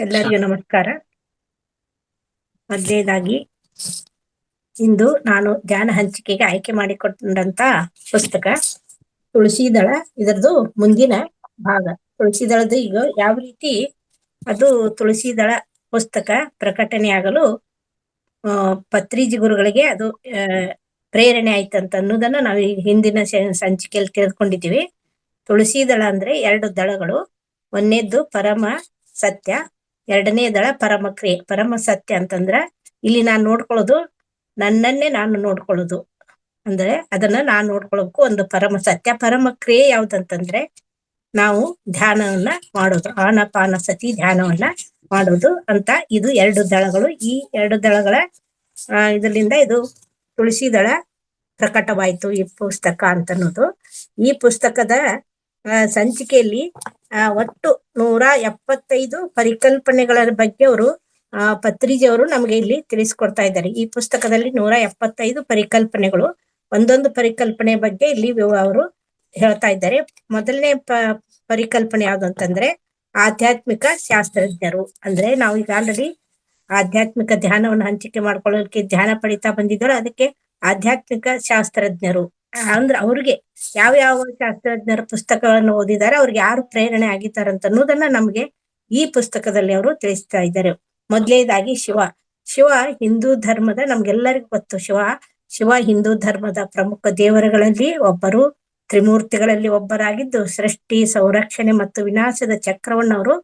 ಎಲ್ಲರಿಗೂ ನಮಸ್ಕಾರ. ಮೊದಲನೇದಾಗಿ ಇಂದು ನಾನು ಧ್ಯಾನ ಹಂಚಿಕೆಗೆ ಆಯ್ಕೆ ಮಾಡಿಕೊಂಡಂತ ಪುಸ್ತಕ ತುಳಸಿದಳ. ಇದರದು ಮುಂದಿನ ಭಾಗ. ತುಳಸಿದಳದ ಈಗ ಯಾವ ರೀತಿ ಅದು ತುಳಸಿದಳ ಪುಸ್ತಕ ಪ್ರಕಟಣೆಯಾಗಲು ಪತ್ರಿಜಿ ಗುರುಗಳಿಗೆ ಅದು ಪ್ರೇರಣೆ ಆಯ್ತಂತ ಅನ್ನೋದನ್ನ ನಾವು ಈ ಹಿಂದಿನ ಸಂಚಿಕೆಯಲ್ಲಿ ತಿಳಿದುಕೊಂಡಿದ್ದೀವಿ. ತುಳಸಿದಳ ಅಂದ್ರೆ 2 ದಳಗಳು. ಒಂದನೇದ್ದು ಪರಮ ಸತ್ಯ, ಎರಡನೇ ದಳ ಪರಮ ಕ್ರಿಯೆ. ಪರಮ ಸತ್ಯ ಅಂತಂದ್ರ ಇಲ್ಲಿ ನಾನು ನೋಡ್ಕೊಳ್ಳೋದು ನನ್ನನ್ನೇ ನಾನು ನೋಡ್ಕೊಳ್ಳೋದು, ಅಂದ್ರೆ ಅದನ್ನ ನಾನು ನೋಡ್ಕೊಳ್ಳೋಕು ಒಂದು ಪರಮ ಸತ್ಯ. ಪರಮ ಕ್ರಿಯೆ ಯಾವ್ದಂತಂದ್ರೆ ನಾವು ಧ್ಯಾನವನ್ನ ಮಾಡೋದು, ಆನಾಪಾನ ಸತಿ ಧ್ಯಾನವನ್ನ ಮಾಡೋದು ಅಂತ. ಇದು 2 ದಳಗಳು. ಈ 2 ದಳಗಳ ಇದರಿಂದ ಇದು ತುಳಸಿದಳ ಪ್ರಕಟವಾಯ್ತು ಈ ಪುಸ್ತಕ ಅಂತನ್ನೋದು. ಈ ಪುಸ್ತಕದ ಸಂಚಿಕೆಯಲ್ಲಿ ಒಟ್ಟು 175 ಪರಿಕಲ್ಪನೆಗಳ ಬಗ್ಗೆ ಅವರು ಪತ್ರಿಜಿಯವರು ನಮಗೆ ಇಲ್ಲಿ ತಿಳಿಸ್ಕೊಡ್ತಾ ಇದ್ದಾರೆ. ಈ ಪುಸ್ತಕದಲ್ಲಿ 175 ಪರಿಕಲ್ಪನೆಗಳು. ಒಂದೊಂದು ಪರಿಕಲ್ಪನೆ ಬಗ್ಗೆ ಇಲ್ಲಿ ಅವರು ಹೇಳ್ತಾ ಇದ್ದಾರೆ. ಮೊದಲನೇ ಪರಿಕಲ್ಪನೆ ಯಾವುದು ಅಂತಂದ್ರೆ ಆಧ್ಯಾತ್ಮಿಕ ಶಾಸ್ತ್ರಜ್ಞರು. ಅಂದ್ರೆ ನಾವು ಈಗ ಆಲ್ರೆಡಿ ಆಧ್ಯಾತ್ಮಿಕ ಧ್ಯಾನವನ್ನು ಹಂಚಿಕೆ ಮಾಡ್ಕೊಳ್ಳೋಕೆ ಧ್ಯಾನ ಪಡಿತಾ ಬಂದಿದ್ರು. ಅದಕ್ಕೆ ಆಧ್ಯಾತ್ಮಿಕ ಶಾಸ್ತ್ರಜ್ಞರು ಅಂದ್ರೆ ಅವ್ರಿಗೆ ಯಾವ ಶಾಸ್ತ್ರಜ್ಞರ ಪುಸ್ತಕಗಳನ್ನು ಓದಿದ್ದಾರೆ, ಅವ್ರಿಗೆ ಯಾರು ಪ್ರೇರಣೆ ಆಗಿದ್ದಾರೆ ಅಂತ ಅನ್ನೋದನ್ನ ನಮ್ಗೆ ಈ ಪುಸ್ತಕದಲ್ಲಿ ಅವರು ತಿಳಿಸ್ತಾ ಇದ್ದಾರೆ. ಮೊದಲನೇದಾಗಿ ಶಿವ ಹಿಂದೂ ಧರ್ಮದ, ನಮ್ಗೆಲ್ಲರಿಗೂ ಗೊತ್ತು ಶಿವ ಹಿಂದೂ ಧರ್ಮದ ಪ್ರಮುಖ ದೇವರುಗಳಲ್ಲಿ ಒಬ್ಬರು, ತ್ರಿಮೂರ್ತಿಗಳಲ್ಲಿ ಒಬ್ಬರಾಗಿದ್ದು ಸೃಷ್ಟಿ, ಸಂರಕ್ಷಣೆ ಮತ್ತು ವಿನಾಶದ ಚಕ್ರವನ್ನು ಅವರು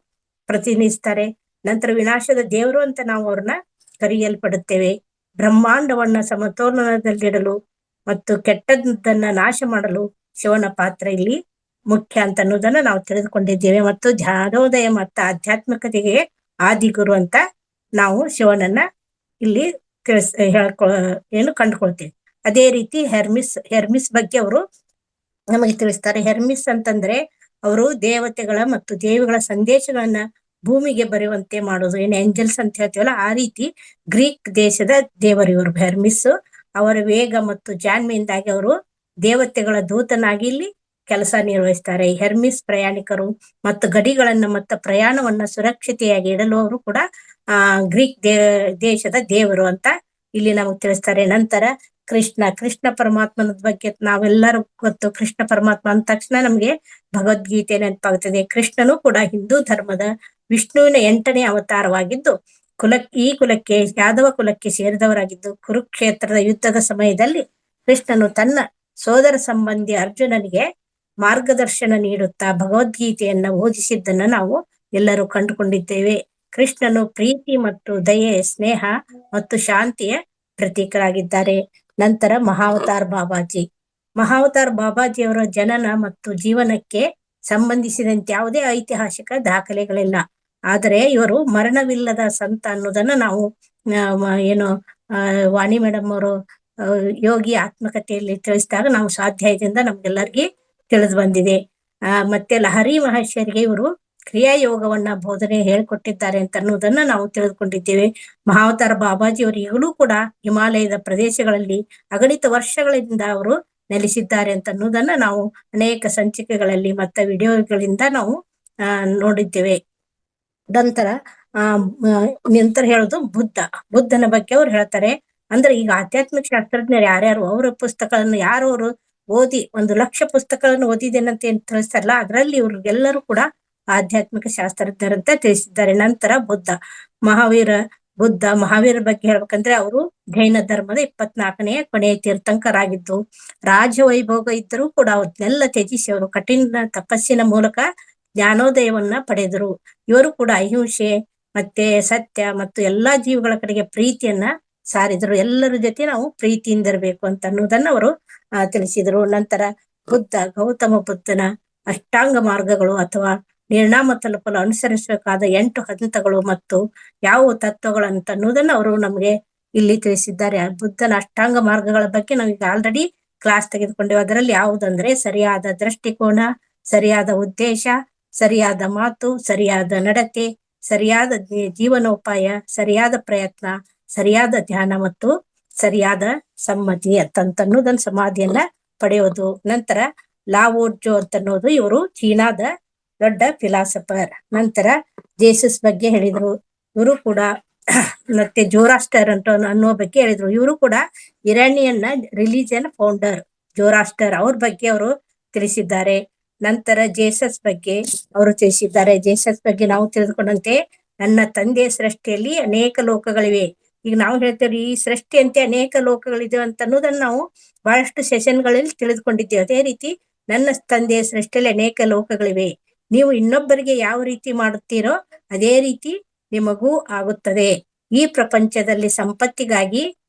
ಪ್ರತಿನಿಧಿಸ್ತಾರೆ. ನಂತರ ವಿನಾಶದ ದೇವರು ಅಂತ ನಾವು ಅವ್ರನ್ನ ಕರೆಯಲ್ಪಡುತ್ತೇವೆ. ಬ್ರಹ್ಮಾಂಡವನ್ನ ಸಮತೋಲನದಲ್ಲಿಡಲು ಮತ್ತು ಕೆಟ್ಟದ್ದನ್ನ ನಾಶ ಮಾಡಲು ಶಿವನ ಪಾತ್ರ ಇಲ್ಲಿ ಮುಖ್ಯ ಅಂತ ಅನ್ನೋದನ್ನ ನಾವು ತಿಳಿದುಕೊಂಡಿದ್ದೇವೆ. ಮತ್ತು ಜ್ಞಾನೋದಯ ಮತ್ತು ಆಧ್ಯಾತ್ಮಿಕತೆಗೆ ಆದಿಗುರು ಅಂತ ನಾವು ಶಿವನನ್ನ ಇಲ್ಲಿ ಕಂಡುಕೊಳ್ತೇವೆ. ಅದೇ ರೀತಿ ಹೆರ್ಮಿಸ್ ಬಗ್ಗೆ ಅವರು ನಮಗೆ ತಿಳಿಸ್ತಾರೆ. ಹೆರ್ಮಿಸ್ ಅಂತಂದ್ರೆ ಅವರು ದೇವತೆಗಳ ಮತ್ತು ದೇವಿಗಳ ಸಂದೇಶಗಳನ್ನ ಭೂಮಿಗೆ ಬರುವಂತೆ ಮಾಡೋದು, ಏನು ಏಂಜಲ್ಸ್ ಅಂತ ಹೇಳ್ತೀವಲ್ಲ ಆ ರೀತಿ ಗ್ರೀಕ್ ದೇಶದ ದೇವರು ಇವರು ಹೆರ್ಮಿಸ್. ಅವರ ವೇಗ ಮತ್ತು ಜಾಣ್ಮೆಯಿಂದಾಗಿ ಅವರು ದೇವತೆಗಳ ದೂತನಾಗಿ ಇಲ್ಲಿ ಕೆಲಸ ನಿರ್ವಹಿಸ್ತಾರೆ. ಹೆರ್ಮಿಸ್ ಪ್ರಯಾಣಿಕರು ಮತ್ತು ಗಡಿಗಳನ್ನ ಮತ್ತು ಪ್ರಯಾಣವನ್ನ ಸುರಕ್ಷತೆಯಾಗಿ ಇಡಲು ಅವರು ಕೂಡ ಗ್ರೀಕ್ ದೇಶದ ದೇವರು ಅಂತ ಇಲ್ಲಿ ನಮಗೆ ತಿಳಿಸ್ತಾರೆ. ನಂತರ ಕೃಷ್ಣ ಪರಮಾತ್ಮನ ಬಗ್ಗೆ ನಾವೆಲ್ಲರೂ ಗೊತ್ತು. ಕೃಷ್ಣ ಪರಮಾತ್ಮ ಅಂದ ತಕ್ಷಣ ನಮ್ಗೆ ಭಗವದ್ಗೀತೆ ನೆನಪಾಗುತ್ತದೆ. ಕೃಷ್ಣನು ಕೂಡ ಹಿಂದೂ ಧರ್ಮದ ವಿಷ್ಣುವಿನ 8ನೇ ಅವತಾರವಾಗಿದ್ದು ಈ ಕುಲಕ್ಕೆ ಯಾದವ ಕುಲಕ್ಕೆ ಸೇರಿದವರಾಗಿದ್ದು, ಕುರುಕ್ಷೇತ್ರದ ಯುದ್ಧದ ಸಮಯದಲ್ಲಿ ಕೃಷ್ಣನು ತನ್ನ ಸೋದರ ಸಂಬಂಧಿ ಅರ್ಜುನನಿಗೆ ಮಾರ್ಗದರ್ಶನ ನೀಡುತ್ತಾ ಭಗವದ್ಗೀತೆಯನ್ನ ಓದಿಸಿದ್ದನ್ನ ನಾವು ಎಲ್ಲರೂ ಕಂಡುಕೊಂಡಿದ್ದೇವೆ. ಕೃಷ್ಣನು ಪ್ರೀತಿ ಮತ್ತು ದಯೆ, ಸ್ನೇಹ ಮತ್ತು ಶಾಂತಿಯ ಪ್ರತೀಕರಾಗಿದ್ದಾರೆ. ನಂತರ ಮಹಾವತಾರ್ ಬಾಬಾಜಿಯವರ ಜನನ ಮತ್ತು ಜೀವನಕ್ಕೆ ಸಂಬಂಧಿಸಿದಂತೆ ಯಾವುದೇ ಐತಿಹಾಸಿಕ ದಾಖಲೆಗಳಿಲ್ಲ. ಆದರೆ ಇವರು ಮರಣವಿಲ್ಲದ ಸಂತ ಅನ್ನೋದನ್ನ ನಾವು ವಾಣಿ ಮೇಡಮ್ ಅವರು ಯೋಗಿ ಆತ್ಮಕಥೆಯಲ್ಲಿ ತಿಳಿಸಿದಾಗ ನಾವು ಸ್ವಾಧ್ಯಾಯದಿಂದ ನಮ್ಗೆಲ್ಲರಿಗೂ ತಿಳಿದು ಬಂದಿದೆ. ಮತ್ತೆ ಲಹರಿ ಮಹರ್ಷಿಯರಿಗೆ ಇವರು ಕ್ರಿಯಾಯೋಗವನ್ನ ಬೋಧನೆ ಹೇಳ್ಕೊಟ್ಟಿದ್ದಾರೆ ಅಂತ ಅನ್ನೋದನ್ನ ನಾವು ತಿಳಿದುಕೊಂಡಿದ್ದೇವೆ. ಮಹಾವತಾರ ಬಾಬಾಜಿಯವರು ಈಗಲೂ ಕೂಡ ಹಿಮಾಲಯದ ಪ್ರದೇಶಗಳಲ್ಲಿ ಅಗಣಿತ ವರ್ಷಗಳಿಂದ ಅವರು ನೆಲೆಸಿದ್ದಾರೆ ಅಂತ ಅನ್ನೋದನ್ನ ನಾವು ಅನೇಕ ಸಂಚಿಕೆಗಳಲ್ಲಿ ಮತ್ತೆ ವಿಡಿಯೋಗಳಿಂದ ನಾವು ನೋಡಿದ್ದೇವೆ. ನಂತರ ಹೇಳೋದು ಬುದ್ಧನ ಬಗ್ಗೆ ಅವ್ರು ಹೇಳ್ತಾರೆ. ಅಂದ್ರೆ ಈಗ ಆಧ್ಯಾತ್ಮಿಕ ಶಾಸ್ತ್ರಜ್ಞರು ಯಾರ್ಯಾರು ಅವರ ಪುಸ್ತಕಗಳನ್ನು ಯಾರವರು ಓದಿ 1,00,000 ಪುಸ್ತಕಗಳನ್ನು ಓದಿದ್ದೇನಂತ ಏನ್ ತಿಳಿಸ್ತಾರಲ್ಲ, ಅದರಲ್ಲಿ ಇವ್ರಿಗೆಲ್ಲರೂ ಕೂಡ ಆಧ್ಯಾತ್ಮಿಕ ಶಾಸ್ತ್ರಜ್ಞರಂತ ತಿಳಿಸಿದ್ದಾರೆ. ನಂತರ ಮಹಾವೀರ ಬಗ್ಗೆ ಹೇಳ್ಬೇಕಂದ್ರೆ ಅವರು ಜೈನ ಧರ್ಮದ 24ನೇ ಕೊನೆಯ ತೀರ್ಥಂಕರಾಗಿದ್ದು, ರಾಜವೈಭೋಗ ಇದ್ದರೂ ಕೂಡ ಅವನ್ನೆಲ್ಲ ತ್ಯಜಿಸಿ ಅವರು ಕಠಿಣ ತಪಸ್ಸಿನ ಮೂಲಕ ಜ್ಞಾನೋದಯವನ್ನ ಪಡೆದರು. ಇವರು ಕೂಡ ಅಹಿಂಸೆ ಮತ್ತೆ ಸತ್ಯ ಮತ್ತು ಎಲ್ಲಾ ಜೀವಗಳ ಕಡೆಗೆ ಪ್ರೀತಿಯನ್ನ ಸಾರಿದರು. ಎಲ್ಲರ ಜೊತೆ ನಾವು ಪ್ರೀತಿಯಿಂದ ಇರಬೇಕು ಅಂತ ಅನ್ನೋದನ್ನ ಅವರು ತಿಳಿಸಿದರು. ನಂತರ ಗೌತಮ ಬುದ್ಧನ ಅಷ್ಟಾಂಗ ಮಾರ್ಗಗಳು ಅಥವಾ ನಿರ್ಣಾಮ ತಲುಪಲು ಅನುಸರಿಸಬೇಕಾದ 8 ಹಂತಗಳು ಮತ್ತು ಯಾವ ತತ್ವಗಳಂತ ಅನ್ನೋದನ್ನ ಅವರು ನಮಗೆ ಇಲ್ಲಿ ತಿಳಿಸಿದ್ದಾರೆ. ಬುದ್ಧನ ಅಷ್ಟಾಂಗ ಮಾರ್ಗಗಳ ಬಗ್ಗೆ ನಾವೀಗ ಆಲ್ರೆಡಿ ಕ್ಲಾಸ್ ತೆಗೆದುಕೊಂಡೇವೆ. ಅದರಲ್ಲಿ ಯಾವುದಂದ್ರೆ ಸರಿಯಾದ ದೃಷ್ಟಿಕೋನ, ಸರಿಯಾದ ಉದ್ದೇಶ, ಸರಿಯಾದ ಮಾತು, ಸರಿಯಾದ ನಡತೆ, ಸರಿಯಾದ ಜೀವನೋಪಾಯ, ಸರಿಯಾದ ಪ್ರಯತ್ನ, ಸರಿಯಾದ ಧ್ಯಾನ ಮತ್ತು ಸರಿಯಾದ ಸಮ್ಮತಿ ಅನ್ನೋದನ್ನ ಸಮಾಧಿಯನ್ನ ಪಡೆಯೋದು. ನಂತರ ಲಾವೋರ್ಜೋ ಅಂತ ಅನ್ನೋದು ಇವರು ಚೀನಾದ ದೊಡ್ಡ ಫಿಲಾಸಫರ್. ನಂತರ ಜೇಸಸ್ ಬಗ್ಗೆ ಹೇಳಿದ್ರು. ಇವರು ಕೂಡ ಮತ್ತೆ ಜೋರಾಸ್ಟರ್ ಅಂತ ಅನ್ನೋ ಬಗ್ಗೆ ಹೇಳಿದ್ರು. ಇವರು ಕೂಡ ಇರಾನಿಯನ್ ರಿಲಿಜಿಯನ್ ಫೌಂಡರ್ ಜೋರಾಸ್ಟರ್, ಅವ್ರ ಬಗ್ಗೆ ಅವರು ತಿಳಿಸಿದ್ದಾರೆ. ನಂತರ ಜೇಸಸ್ ಬಗ್ಗೆ ಅವರು ತಿಳಿಸಿದ್ದಾರೆ. ಜೇಸಸ್ ಬಗ್ಗೆ ನಾವು ತಿಳಿದುಕೊಂಡಂತೆ ನನ್ನ ತಂದೆಯ ಸೃಷ್ಟಿಯಲ್ಲಿ ಅನೇಕ ಲೋಕಗಳಿವೆ. ಈಗ ನಾವು ಹೇಳ್ತೇವೆ ಈ ಸೃಷ್ಟಿಯಂತೆ ಅನೇಕ ಲೋಕಗಳಿದೆ ಅಂತ ಅನ್ನೋದನ್ನ ನಾವು ಬಹಳಷ್ಟು ಸೆಷನ್ಗಳಲ್ಲಿ ತಿಳಿದುಕೊಂಡಿದ್ದೇವೆ. ಅದೇ ರೀತಿ ನನ್ನ ತಂದೆಯ ಸೃಷ್ಟಿಯಲ್ಲಿ ಅನೇಕ ಲೋಕಗಳಿವೆ. ನೀವು ಇನ್ನೊಬ್ಬರಿಗೆ ಯಾವ ರೀತಿ ಮಾಡುತ್ತೀರೋ ಅದೇ ರೀತಿ ನಿಮಗೂ ಆಗುತ್ತದೆ. ಈ ಪ್ರಪಂಚದಲ್ಲಿ ಸಂಪತ್ತಿಗಾಗಿ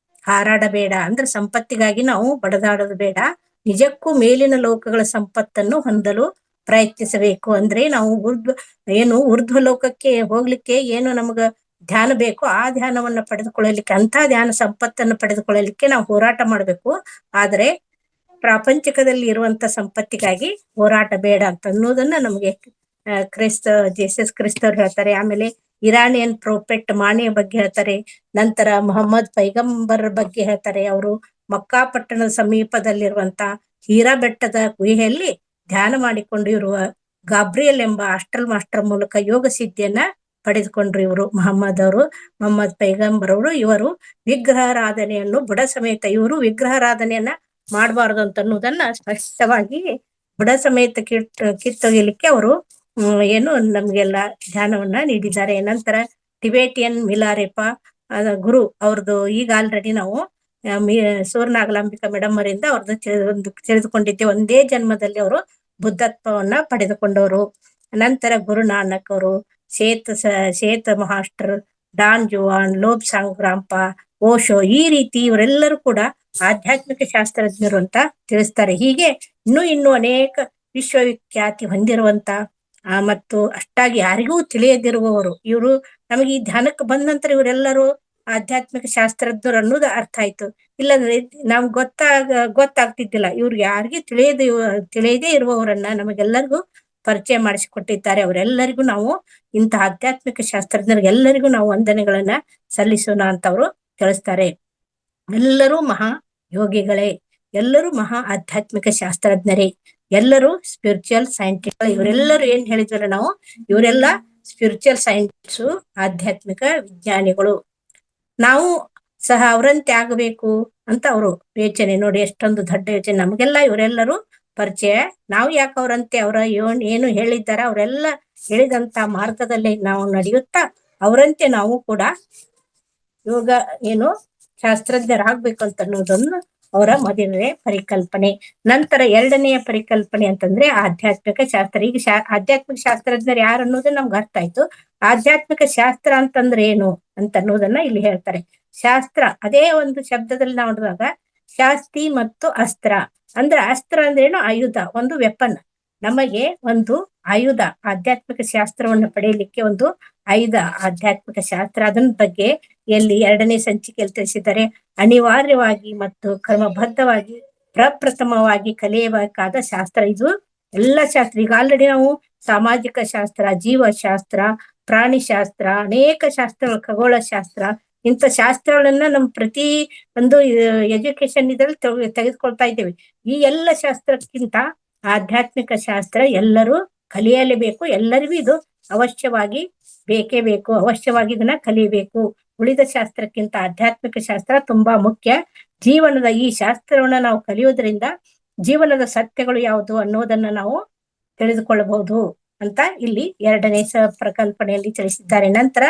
ಹಾರಾಡಬೇಡ, ಅಂದ್ರೆ ಸಂಪತ್ತಿಗಾಗಿ ನಾವು ಬಡದಾಡೋದು ಬೇಡ. ನಿಜಕ್ಕೂ ಮೇಲಿನ ಲೋಕಗಳ ಸಂಪತ್ತನ್ನು ಹೊಂದಲು ಪ್ರಯತ್ನಿಸಬೇಕು. ಅಂದ್ರೆ ನಾವು ಊರ್ಧ್ವ ಲೋಕಕ್ಕೆ ಹೋಗ್ಲಿಕ್ಕೆ ಏನು ನಮಗ ಧ್ಯಾನ ಬೇಕು, ಆ ಧ್ಯಾನವನ್ನ ಪಡೆದುಕೊಳ್ಳಲಿಕ್ಕೆ, ಅಂತ ಧ್ಯಾನ ಸಂಪತ್ತನ್ನು ಪಡೆದುಕೊಳ್ಳಲಿಕ್ಕೆ ನಾವು ಹೋರಾಟ ಮಾಡಬೇಕು. ಆದ್ರೆ ಪ್ರಾಪಂಚಿಕದಲ್ಲಿ ಇರುವಂತ ಸಂಪತ್ತಿಗಾಗಿ ಹೋರಾಟ ಬೇಡ ಅಂತ ಅನ್ನೋದನ್ನ ನಮಗೆ ಜೇಸಸ್ ಕ್ರಿಸ್ತವ್ರು ಹೇಳ್ತಾರೆ. ಆಮೇಲೆ ಇರಾನಿಯನ್ ಪ್ರೋಪೆಟ್ ಮಾಣಿಯ ಬಗ್ಗೆ ಹೇಳ್ತಾರೆ. ನಂತರ ಮೊಹಮ್ಮದ್ ಪೈಗಂಬರ್ ಬಗ್ಗೆ ಹೇಳ್ತಾರೆ. ಅವರು ಮಕ್ಕಾ ಪಟ್ಟಣದ ಸಮೀಪದಲ್ಲಿರುವಂತ ಹೀರಾ ಬೆಟ್ಟದ ಗುಹೆಯಲ್ಲಿ ಧ್ಯಾನ ಮಾಡಿಕೊಂಡು ಇರುವ ಗಾಬ್ರಿಯಲ್ ಎಂಬ ಆಸ್ಟ್ರಲ್ ಮಾಸ್ಟರ್ ಮೂಲಕ ಯೋಗ ಸಿದ್ಧಿಯನ್ನ ಪಡೆದುಕೊಂಡ್ರು. ಇವರು ಮೊಹಮ್ಮದ್ ಪೈಗಂಬರ್ ಅವರು. ಇವರು ವಿಗ್ರಹಾರಾಧನೆಯನ್ನು ಬುಡ ಸಮೇತ ಇವರು ವಿಗ್ರಹಾರಾಧನೆಯನ್ನ ಮಾಡಬಾರದು ಅಂತ ಅನ್ನೋದನ್ನ ಸ್ಪಷ್ಟವಾಗಿ ಬುಡ ಸಮೇತ ಕಿತ್ತೊಗೆಯಲಿಕ್ಕೆ ಅವರು ಏನು ನಮ್ಗೆಲ್ಲ ಧ್ಯಾನವನ್ನ ನೀಡಿದ್ದಾರೆ. ನಂತರ ಟಿಬೇಟಿಯನ್ ಮಿಲಾರೆಪ ಗುರು ಅವ್ರದ್ದು ಈಗ ಆಲ್ರೆಡಿ ನಾವು ಸೂರ್ಯನಾಗಲಾಂಬಿಕಾ ಮೇಡಮ್ ಅವರಿಂದ ಅವ್ರದ್ದು ತಿಳಿದುಕೊಂಡಿದ್ದೆ. ಒಂದೇ ಜನ್ಮದಲ್ಲಿ ಅವರು ಬುದ್ಧತ್ವವನ್ನ ಪಡೆದುಕೊಂಡವರು. ನಂತರ ಗುರು ನಾನಕ್ ಅವರು, ಶೇತ ಮಹಾಸ್ಟರ್, ಡಾನ್ ಜುವಾನ್, ಲೋಬ್ ಸಾಂಗ್ರಾಂಪ, ಓಶೋ, ಈ ರೀತಿ ಇವರೆಲ್ಲರೂ ಕೂಡ ಆಧ್ಯಾತ್ಮಿಕ ಶಾಸ್ತ್ರಜ್ಞರು ಅಂತ ತಿಳಿಸ್ತಾರೆ. ಹೀಗೆ ಇನ್ನೂ ಅನೇಕ ವಿಶ್ವವಿಖ್ಯಾತಿ ಹೊಂದಿರುವಂತ ಮತ್ತು ಅಷ್ಟಾಗಿ ಯಾರಿಗೂ ತಿಳಿಯದಿರುವವರು ಇವರು. ನಮಗೆ ಈ ಧ್ಯಾನಕ್ಕೆ ಬಂದ ನಂತರ ಇವರೆಲ್ಲರೂ ಆಧ್ಯಾತ್ಮಿಕ ಶಾಸ್ತ್ರಜ್ಞರು ಅನ್ನೋದು ಅರ್ಥ ಆಯ್ತು. ಇಲ್ಲಂದ್ರೆ ನಾವು ಗೊತ್ತಾಗ್ತಿದ್ದಿಲ್ಲ. ಇವ್ರಿಗೆ ಯಾರಿಗೂ ತಿಳಿಯದೇ ಇರುವವರನ್ನ ನಮಗೆಲ್ಲರಿಗೂ ಪರಿಚಯ ಮಾಡಿಸಿಕೊಟ್ಟಿದ್ದಾರೆ. ಅವರೆಲ್ಲರಿಗೂ ನಾವು ಇಂತಹ ಆಧ್ಯಾತ್ಮಿಕ ಶಾಸ್ತ್ರಜ್ಞರಿಗೆ ಎಲ್ಲರಿಗೂ ನಾವು ವಂದನೆಗಳನ್ನ ಸಲ್ಲಿಸೋಣ ಅಂತ ಅವರು ತಿಳಿಸ್ತಾರೆ. ಎಲ್ಲರೂ ಮಹಾ ಯೋಗಿಗಳೇ, ಎಲ್ಲರೂ ಮಹಾ ಆಧ್ಯಾತ್ಮಿಕ ಶಾಸ್ತ್ರಜ್ಞರೇ, ಎಲ್ಲರೂ ಸ್ಪಿರಿಚುವಲ್ ಸೈಂಟಿಸ್ಟ್. ಇವರೆಲ್ಲರೂ ಏನ್ ಹೇಳಿದ್ವಲ್ಲ ನಾವು, ಇವರೆಲ್ಲ ಸ್ಪಿರಿಚುವಲ್ ಸೈಂಟಿಸ್ಟ್, ಆಧ್ಯಾತ್ಮಿಕ ವಿಜ್ಞಾನಿಗಳು. ನಾವು ಸಹ ಅವರಂತೆ ಆಗಬೇಕು ಅಂತ ಅವರು ಯೋಚನೆ. ನೋಡಿ ಎಷ್ಟೊಂದು ದೊಡ್ಡ ಯೋಚನೆ. ನಮಗೆಲ್ಲ ಇವರೆಲ್ಲರೂ ಪರಿಚಯ. ನಾವು ಯಾಕೆ ಅವರಂತೆ ಅವರ ಏನು ಹೇಳಿದ್ದಾರೆ ಅವರೆಲ್ಲ ಹೇಳಿದಂತ ಮಾರ್ಗದಲ್ಲಿ ನಾವು ನಡೆಯುತ್ತಾ ಅವರಂತೆ ನಾವು ಕೂಡ ಯೋಗ ಶಾಸ್ತ್ರಜ್ಞರಾಗ್ಬೇಕು ಅಂತ ಅನ್ನೋದನ್ನು ಅವರ ಮೊದಲನೇ ಪರಿಕಲ್ಪನೆ. ನಂತರ ಎರಡನೆಯ ಪರಿಕಲ್ಪನೆ ಅಂತಂದ್ರೆ ಆಧ್ಯಾತ್ಮಿಕ ಶಾಸ್ತ್ರ. ಈಗ ಆಧ್ಯಾತ್ಮಿಕ ಶಾಸ್ತ್ರಜ್ಞರು ಯಾರು ಅನ್ನೋದನ್ನ ನಮ್ಗೆ ಅರ್ಥ ಆಯ್ತು. ಆಧ್ಯಾತ್ಮಿಕ ಶಾಸ್ತ್ರ ಅಂತಂದ್ರೆ ಏನು ಅಂತ ಅನ್ನೋದನ್ನ ಇಲ್ಲಿ ಹೇಳ್ತಾರೆ. ಶಾಸ್ತ್ರ ಅದೇ ಒಂದು ಶಬ್ದದಲ್ಲಿ ನಾವು ನೋಡಿದಾಗ ಶಾಸ್ತಿ ಮತ್ತು ಅಸ್ತ್ರ. ಅಂದ್ರೆ ಅಸ್ತ್ರ ಅಂದ್ರೇನು, ಆಯುಧ, ಒಂದು ವೆಪನ್. ನಮಗೆ ಒಂದು ಆಯುಧ, ಆಧ್ಯಾತ್ಮಿಕ ಶಾಸ್ತ್ರವನ್ನು ಪಡೆಯಲಿಕ್ಕೆ ಒಂದು ಆಯುಧ ಆಧ್ಯಾತ್ಮಿಕ ಶಾಸ್ತ್ರ. ಅದನ್ನ ಬಗ್ಗೆ ಎಲ್ಲಿ ಎರಡನೇ ಸಂಚಿಕೆಯಲ್ಲಿ ತಿಳಿಸಿದ್ದಾರೆ. ಅನಿವಾರ್ಯವಾಗಿ ಮತ್ತು ಕ್ರಮಬದ್ಧವಾಗಿ ಪ್ರಪ್ರಥಮವಾಗಿ ಕಲಿಯಬೇಕಾದ ಶಾಸ್ತ್ರ ಇದು. ಎಲ್ಲ ಶಾಸ್ತ್ರ ಈಗ ಆಲ್ರೆಡಿ ನಾವು ಸಾಮಾಜಿಕ ಶಾಸ್ತ್ರ, ಜೀವಶಾಸ್ತ್ರ, ಪ್ರಾಣಿಶಾಸ್ತ್ರ, ಅನೇಕ ಶಾಸ್ತ್ರಗಳು, ಖಗೋಳ ಶಾಸ್ತ್ರ, ಇಂಥ ಶಾಸ್ತ್ರಗಳನ್ನ ನಮ್ಮ ಪ್ರತಿ ಒಂದು ಎಜುಕೇಶನ್ ಇದ್ರಲ್ಲಿ ತೆಗೆದುಕೊಳ್ತಾ ಇದ್ದೇವೆ. ಈ ಎಲ್ಲ ಶಾಸ್ತ್ರಕ್ಕಿಂತ ಆಧ್ಯಾತ್ಮಿಕ ಶಾಸ್ತ್ರ ಎಲ್ಲರೂ ಕಲಿಯಲೇಬೇಕು. ಎಲ್ಲರಿಗೂ ಇದು ಅವಶ್ಯವಾಗಿ ಬೇಕೇ ಬೇಕು. ಅವಶ್ಯವಾಗಿ ಇದನ್ನ ಕಲಿಯಬೇಕು. ಉಳಿದ ಶಾಸ್ತ್ರಕ್ಕಿಂತ ಆಧ್ಯಾತ್ಮಿಕ ಶಾಸ್ತ್ರ ತುಂಬಾ ಮುಖ್ಯ. ಜೀವನದ ಈ ಶಾಸ್ತ್ರವನ್ನ ನಾವು ಕಲಿಯೋದ್ರಿಂದ ಜೀವನದ ಸತ್ಯಗಳು ಯಾವುದು ಅನ್ನೋದನ್ನ ನಾವು ತಿಳಿದುಕೊಳ್ಳಬಹುದು ಅಂತ ಇಲ್ಲಿ ಎರಡನೇ ಪ್ರಕಲ್ಪನೆಯಲ್ಲಿ ತಿಳಿಸಿದ್ದಾರೆ. ನಂತರ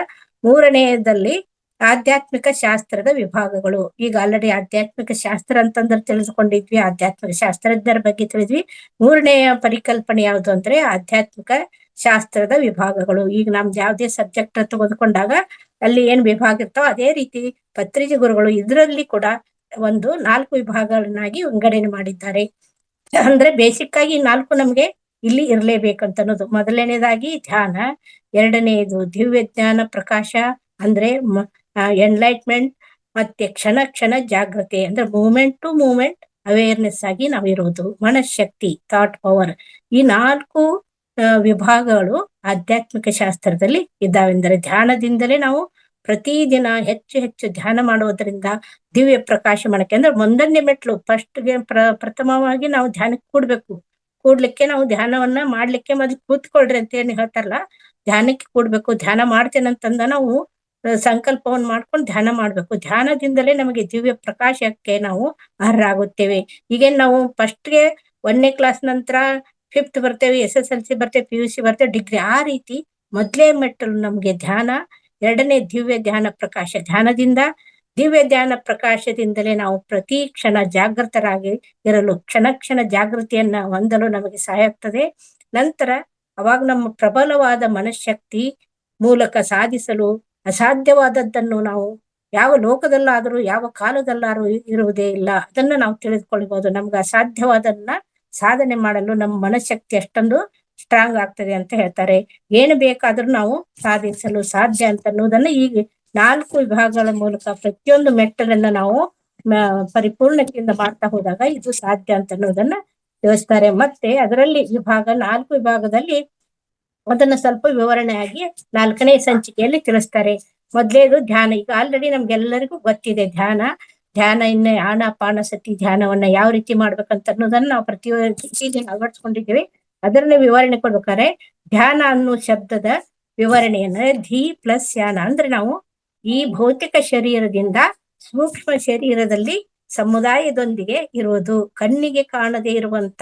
ಮೂರನೆಯದಲ್ಲಿ ಆಧ್ಯಾತ್ಮಿಕ ಶಾಸ್ತ್ರದ ವಿಭಾಗಗಳು. ಈಗ ಆಲ್ರೆಡಿ ಆಧ್ಯಾತ್ಮಿಕ ಶಾಸ್ತ್ರ ಅಂತಂದ್ರೆ ತಿಳಿದುಕೊಂಡಿದ್ವಿ, ಆಧ್ಯಾತ್ಮಿಕ ಶಾಸ್ತ್ರಜ್ಞರ ಬಗ್ಗೆ ತಿಳಿದ್ವಿ. ಮೂರನೆಯ ಪರಿಕಲ್ಪನೆ ಯಾವುದು ಅಂದ್ರೆ ಆಧ್ಯಾತ್ಮಿಕ ಶಾಸ್ತ್ರದ ವಿಭಾಗಗಳು. ಈಗ ನಮ್ದು ಯಾವುದೇ ಸಬ್ಜೆಕ್ಟ್ ತೆಗೆದುಕೊಂಡಾಗ ಅಲ್ಲಿ ಏನ್ ವಿಭಾಗ ಇರ್ತಾವ ಅದೇ ರೀತಿ ಪತ್ರಿಜಿ ಗುರುಗಳು ಇದರಲ್ಲಿ ಕೂಡ ಒಂದು 4 ವಿಭಾಗಗಳನ್ನಾಗಿ ವಿಂಗಡಣೆ ಮಾಡಿದ್ದಾರೆ. ಅಂದ್ರೆ ಬೇಸಿಕ್ ಆಗಿ 4 ನಮ್ಗೆ ಇಲ್ಲಿ ಇರ್ಲೇಬೇಕಂತ ಅನ್ನೋದು. ಮೊದಲನೇದಾಗಿ ಧ್ಯಾನ, ಎರಡನೆಯದು ದಿವ್ಯ ಜ್ಞಾನ ಪ್ರಕಾಶ ಅಂದ್ರೆ ಎನ್ಲೈಟ್ಮೆಂಟ್, ಮತ್ತೆ ಕ್ಷಣ ಜಾಗೃತಿ ಅಂದ್ರೆ ಮೂಮೆಂಟ್ ಟು ಮೂಮೆಂಟ್ ಅವೇರ್ನೆಸ್ ಆಗಿ ನಾವಿರೋದು, ಮನಶಕ್ತಿ ಥಾಟ್ ಪವರ್. ಈ 4 ವಿಭಾಗಗಳು ಆಧ್ಯಾತ್ಮಿಕ ಶಾಸ್ತ್ರದಲ್ಲಿ ಇದ್ದಾವೆಂದರೆ ಧ್ಯಾನದಿಂದಲೇ ನಾವು ಪ್ರತಿದಿನ ಹೆಚ್ಚು ಧ್ಯಾನ ಮಾಡೋದ್ರಿಂದ ದಿವ್ಯ ಪ್ರಕಾಶ ಮಾಡಕ್ಕೆ ಅಂದ್ರೆ ಒಂದನೇ ಮೆಟ್ಲು. ಪ್ರಥಮವಾಗಿ ನಾವು ಧ್ಯಾನಕ್ಕೆ ಕೂಡ್ಲಿಕ್ಕೆ ನಾವು ಧ್ಯಾನವನ್ನ ಮಾಡ್ಲಿಕ್ಕೆ ಮೊದ್ಲು ಕೂತ್ಕೊಳ್ರಿ ಅಂತ ಏನ್ ಹೇಳ್ತಾರಲ್ಲ, ಧ್ಯಾನಕ್ಕೆ ಕೂಡ್ಬೇಕು. ಧ್ಯಾನ ಮಾಡ್ತೇನಂತಂದ ನಾವು ಸಂಕಲ್ಪವನ್ನು ಮಾಡ್ಕೊಂಡು ಧ್ಯಾನ ಮಾಡ್ಬೇಕು. ಧ್ಯಾನದಿಂದಲೇ ನಮಗೆ ದಿವ್ಯ ಪ್ರಕಾಶಕ್ಕೆ ನಾವು ಅರ್ಹರಾಗುತ್ತೇವೆ. ಈಗೇನ್ ನಾವು ಫಸ್ಟ್ಗೆ 1ನೇ ಕ್ಲಾಸ್ ನಂತರ 5th ಬರ್ತೇವೆ, SSLC ಬರ್ತೇವೆ, PUC ಬರ್ತೇವೆ, ಡಿಗ್ರಿ. ಆ ರೀತಿ ಮೊದ್ಲೇ ಮೆಟ್ಟಲು ನಮ್ಗೆ ಧ್ಯಾನ. 2ನೇ ದಿವ್ಯ ಧ್ಯಾನ ಪ್ರಕಾಶ. ಧ್ಯಾನದಿಂದ ದಿವ್ಯ ಧ್ಯಾನ ಪ್ರಕಾಶದಿಂದಲೇ ನಾವು ಪ್ರತಿ ಕ್ಷಣ ಜಾಗೃತರಾಗಿ ಇರಲು, ಕ್ಷಣ ಕ್ಷಣ ಜಾಗೃತಿಯನ್ನ ಹೊಂದಲು ನಮಗೆ ಸಹಾಯ ಆಗ್ತದೆ. ನಂತರ ಅವಾಗ ನಮ್ಮ ಪ್ರಬಲವಾದ ಮನಃಶಕ್ತಿ ಮೂಲಕ ಸಾಧಿಸಲು ಅಸಾಧ್ಯವಾದದ್ದನ್ನು ನಾವು ಯಾವ ಲೋಕದಲ್ಲಾದರೂ ಯಾವ ಕಾಲದಲ್ಲಾದ್ರೂ ಇರುವುದೇ ಇಲ್ಲ. ಅದನ್ನ ನಾವು ತಿಳಿದುಕೊಳ್ಬಹುದು. ನಮ್ಗೆ ಅಸಾಧ್ಯವಾದನ್ನ ಸಾಧನೆ ಮಾಡಲು ನಮ್ಮ ಮನಃಶಕ್ತಿ ಅಷ್ಟೊಂದು ಸ್ಟ್ರಾಂಗ್ ಆಗ್ತದೆ ಅಂತ ಹೇಳ್ತಾರೆ. ಏನು ಬೇಕಾದ್ರೂ ನಾವು ಸಾಧಿಸಲು ಸಾಧ್ಯ ಅಂತ ಅನ್ನೋದನ್ನ ಈಗ 4 ವಿಭಾಗಗಳ ಮೂಲಕ ಪ್ರತಿಯೊಂದು ಮೆಟ್ಟಲನ್ನ ನಾವು ಪರಿಪೂರ್ಣತೆಯಿಂದ ಮಾಡ್ತಾ ಹೋದಾಗ ಇದು ಸಾಧ್ಯ ಅಂತ ಅನ್ನೋದನ್ನ ತಿಳಿಸ್ತಾರೆ. ಮತ್ತೆ ಅದರಲ್ಲಿ 4 ವಿಭಾಗದಲ್ಲಿ ಅದನ್ನ ಸ್ವಲ್ಪ ವಿವರಣೆಯಾಗಿ 4ನೇ ಸಂಚಿಕೆಯಲ್ಲಿ ತಿಳಿಸ್ತಾರೆ. ಮೊದಲೇದು ಧ್ಯಾನ. ಈಗ ಆಲ್ರೆಡಿ ನಮ್ಗೆಲ್ಲರಿಗೂ ಗೊತ್ತಿದೆ ಧ್ಯಾನ ಇನ್ನ ಆನಾಪಾನಸತಿ ಧ್ಯಾನವನ್ನ ಯಾವ ರೀತಿ ಮಾಡ್ಬೇಕಂತ ಅನ್ನೋದನ್ನ ನಾವು ಪ್ರತಿಯೊಂದು ಅಳವಡಿಸ್ಕೊಂಡಿದ್ದೀವಿ. ಅದನ್ನ ವಿವರಣೆ ಕೊಡ್ಬೇಕಾದ್ರೆ ಧ್ಯಾನ ಅನ್ನೋ ಶಬ್ದದ ವಿವರಣೆಯನ್ನ ಧಿ ಪ್ಲಸ್ ಯಾನ ಅಂದ್ರೆ ನಾವು ಈ ಭೌತಿಕ ಶರೀರದಿಂದ ಸೂಕ್ಷ್ಮ ಶರೀರದಲ್ಲಿ ಸಮುದಾಯದೊಂದಿಗೆ ಇರುವುದು. ಕಣ್ಣಿಗೆ ಕಾಣದೇ ಇರುವಂತ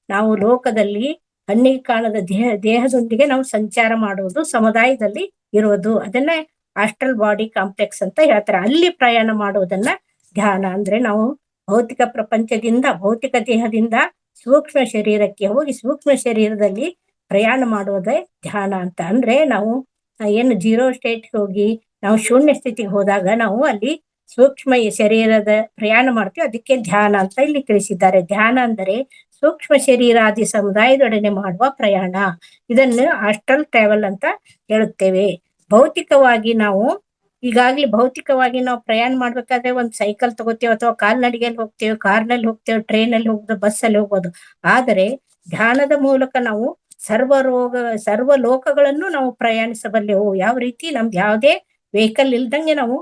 ನಾವು ಲೋಕದಲ್ಲಿ ಕಣ್ಣಿಗೆ ಕಾಣದ ದೇಹದೊಂದಿಗೆ ನಾವು ಸಂಚಾರ ಮಾಡುವುದು, ಸಮುದಾಯದಲ್ಲಿ ಇರುವುದು. ಅದನ್ನ ಆಸ್ಟ್ರಲ್ ಬಾಡಿ ಕಾಂಪ್ಲೆಕ್ಸ್ ಅಂತ ಹೇಳ್ತಾರೆ. ಅಲ್ಲಿ ಪ್ರಯಾಣ ಮಾಡುವುದನ್ನ ಧ್ಯಾನ ಅಂದ್ರೆ ನಾವು ಭೌತಿಕ ಪ್ರಪಂಚದಿಂದ ಭೌತಿಕ ದೇಹದಿಂದ ಸೂಕ್ಷ್ಮ ಶರೀರಕ್ಕೆ ಹೋಗಿ ಸೂಕ್ಷ್ಮ ಶರೀರದಲ್ಲಿ ಪ್ರಯಾಣ ಮಾಡುವುದೇ ಧ್ಯಾನ ಅಂತ. ಅಂದ್ರೆ ನಾವು ಏನು 0 ಸ್ಟೇಟ್ಗೆ ಹೋಗಿ ನಾವು ಶೂನ್ಯ ಸ್ಥಿತಿಗೆ ಹೋದಾಗ ನಾವು ಅಲ್ಲಿ ಸೂಕ್ಷ್ಮ ಶರೀರದ ಪ್ರಯಾಣ ಮಾಡ್ತೀವಿ. ಅದಕ್ಕೆ ಧ್ಯಾನ ಅಂತ ಇಲ್ಲಿ ತಿಳಿಸಿದ್ದಾರೆ. ಧ್ಯಾನ ಅಂದರೆ ಸೂಕ್ಷ್ಮ ಶರೀರಾದಿ ಸಮುದಾಯದೊಡನೆ ಮಾಡುವ ಪ್ರಯಾಣ. ಇದನ್ನು ಆಸ್ಟ್ರಲ್ ಟ್ರಾವೆಲ್ ಅಂತ ಹೇಳುತ್ತೇವೆ. ಭೌತಿಕವಾಗಿ ನಾವು ಭೌತಿಕವಾಗಿ ನಾವು ಪ್ರಯಾಣ ಮಾಡ್ಬೇಕಾದ್ರೆ ಒಂದು ಸೈಕಲ್ ತಗೋತೇವೆ, ಅಥವಾ ಕಾಲ್ನಡಿಗೆಯಲ್ಲಿ ಹೋಗ್ತೇವೆ, ಕಾರ್ನಲ್ಲಿ ಹೋಗ್ತೇವೆ, ಟ್ರೈನಲ್ಲಿ ಹೋಗ್ಬೋದು, ಬಸ್ಸಲ್ಲಿ ಹೋಗ್ಬೋದು. ಆದರೆ ಧ್ಯಾನದ ಮೂಲಕ ನಾವು ಸರ್ವ ಲೋಕಗಳನ್ನು ನಾವು ಪ್ರಯಾಣಿಸಬಲ್ಲೆವು. ಯಾವ ರೀತಿ ನಮ್ದು ಯಾವುದೇ ವೆಹಿಕಲ್ ಇಲ್ದಂಗೆ ನಾವು